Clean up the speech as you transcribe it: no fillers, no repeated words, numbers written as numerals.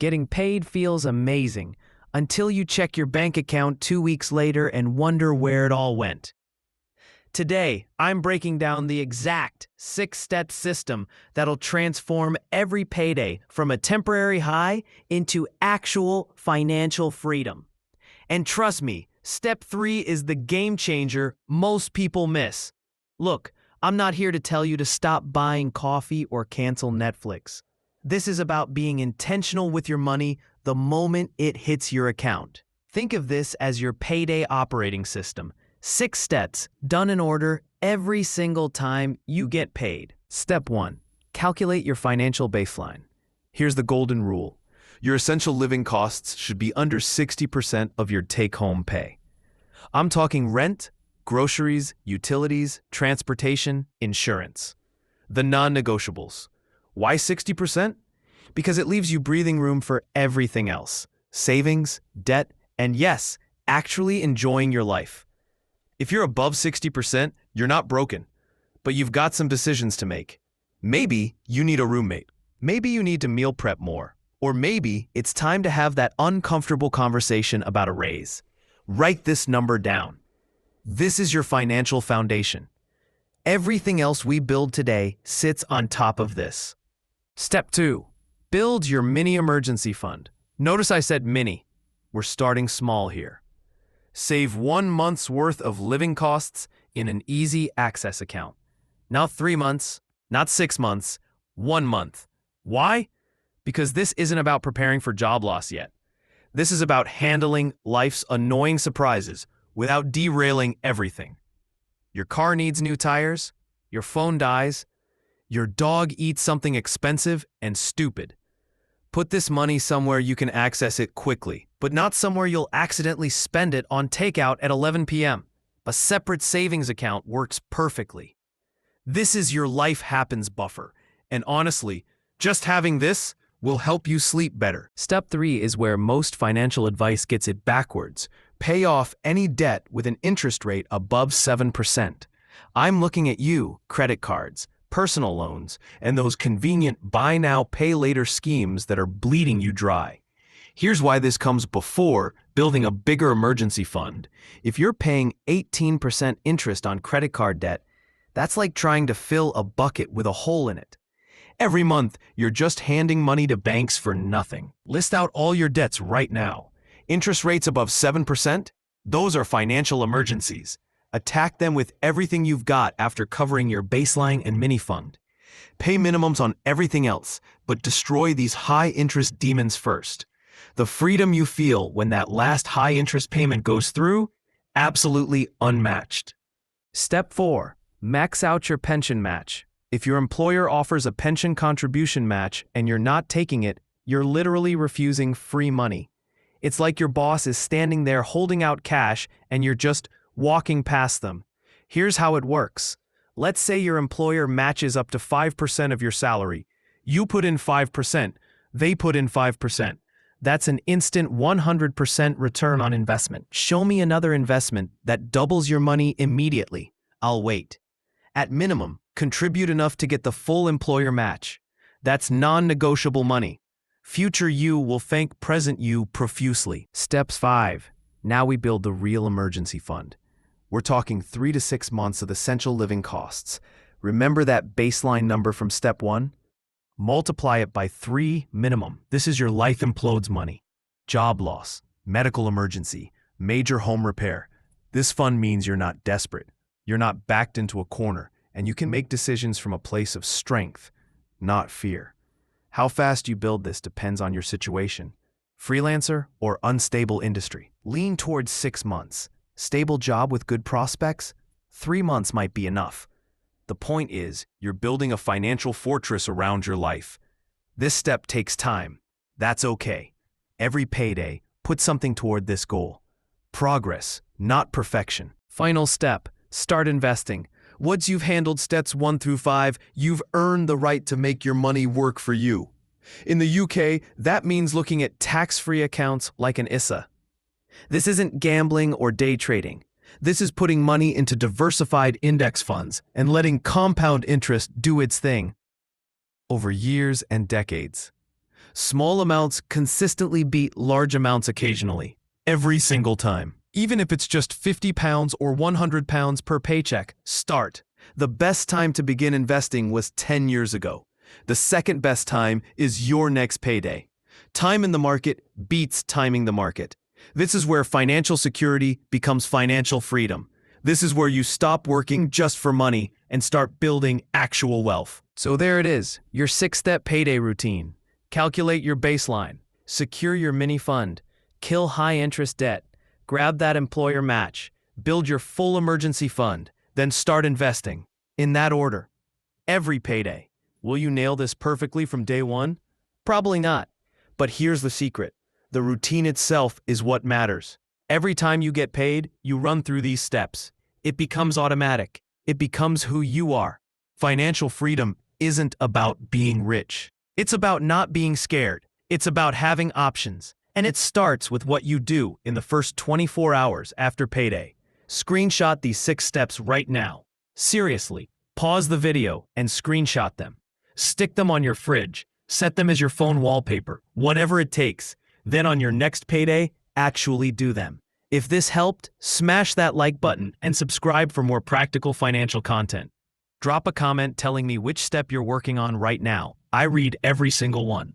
Getting paid feels amazing until you check your bank account 2 weeks later and wonder where it all went. Today, I'm breaking down the exact 6-step system that'll transform every payday from a temporary high into actual financial freedom. And trust me, step 3 is the game changer most people miss. Look, I'm not here to tell you to stop buying coffee or cancel Netflix. This is about being intentional with your money the moment it hits your account. Think of this as your payday operating system. 6 steps, done in order every single time you get paid. Step 1. Calculate your financial baseline. Here's the golden rule. Your essential living costs should be under 60% of your take-home pay. I'm talking rent, groceries, utilities, transportation, insurance. The non-negotiables. Why 60%? Because it leaves you breathing room for everything else. Savings, debt, and yes, actually enjoying your life. If you're above 60%, you're not broken, but you've got some decisions to make. Maybe you need a roommate. Maybe you need to meal prep more. Or maybe it's time to have that uncomfortable conversation about a raise. Write this number down. This is your financial foundation. Everything else we build today sits on top of this. Step 2. Build your mini emergency fund. Notice I said mini. We're starting small here. Save 1 month's worth of living costs in an easy access account. Not 3 months, not 6 months, 1 month. Why? Because this isn't about preparing for job loss yet. This is about handling life's annoying surprises without derailing everything. Your car needs new tires, your phone dies, your dog eats something expensive and stupid. Put this money somewhere you can access it quickly, but not somewhere you'll accidentally spend it on takeout at 11 p.m. A separate savings account works perfectly. This is your life happens buffer, and honestly, just having this will help you sleep better. Step 3 is where most financial advice gets it backwards. Pay off any debt with an interest rate above 7%. I'm looking at you, credit cards, personal loans, and those convenient buy now, pay later schemes that are bleeding you dry. Here's why this comes before building a bigger emergency fund. If you're paying 18% interest on credit card debt, that's like trying to fill a bucket with a hole in it. Every month, you're just handing money to banks for nothing. List out all your debts right now. Interest rates above 7%? Those are financial emergencies. Attack them with everything you've got after covering your baseline and mini fund. Pay minimums on everything else, but destroy these high-interest demons first. The freedom you feel when that last high-interest payment goes through, absolutely unmatched. Step 4. Max out your pension match. If your employer offers a pension contribution match and you're not taking it, you're literally refusing free money. It's like your boss is standing there holding out cash and you're just walking past them. Here's how it works. Let's say your employer matches up to 5% of your salary. You put in 5%, they put in 5%. That's an instant 100% return on investment. Show me another investment that doubles your money immediately. I'll wait. At minimum, contribute enough to get the full employer match. That's non-negotiable money. Future you will thank present you profusely. Steps 5. Now we build the real emergency fund. We're talking 3 to 6 months of essential living costs. Remember that baseline number from step 1? Multiply it by 3 minimum. This is your life implodes money. Job loss, medical emergency, major home repair. This fund means you're not desperate. You're not backed into a corner, and you can make decisions from a place of strength, not fear. How fast you build this depends on your situation. Freelancer or unstable industry. Lean towards 6 months. Stable job with good prospects? 3 months might be enough. The point is, you're building a financial fortress around your life. This step takes time. That's okay. Every payday, put something toward this goal. Progress, not perfection. Final step, start investing. Once you've handled steps 1 through 5, you've earned the right to make your money work for you. In the UK, that means looking at tax-free accounts like an ISA. This isn't gambling or day trading. This is putting money into diversified index funds and letting compound interest do its thing over years and decades. Small amounts consistently beat large amounts occasionally. Every single time. Even if it's just £50 or £100 per paycheck, start. The best time to begin investing was 10 years ago. The second best time is your next payday. Time in the market beats timing the market. This is where financial security becomes financial freedom. This is where you stop working just for money and start building actual wealth. So there it is, your 6-step payday routine. Calculate your baseline, secure your mini fund, kill high-interest debt, grab that employer match, build your full emergency fund, then start investing. In that order. Every payday. Will you nail this perfectly from day one? Probably not. But here's the secret. The routine itself is what matters. Every time you get paid, you run through these steps. It becomes automatic. It becomes who you are. Financial freedom isn't about being rich. It's about not being scared. It's about having options. And it starts with what you do in the first 24 hours after payday. Screenshot these 6 steps right now. Seriously, pause the video and screenshot them. Stick them on your fridge. Set them as your phone wallpaper. Whatever it takes. Then on your next payday, actually do them. If this helped, smash that like button and subscribe for more practical financial content. Drop a comment telling me which step you're working on right now. I read every single one.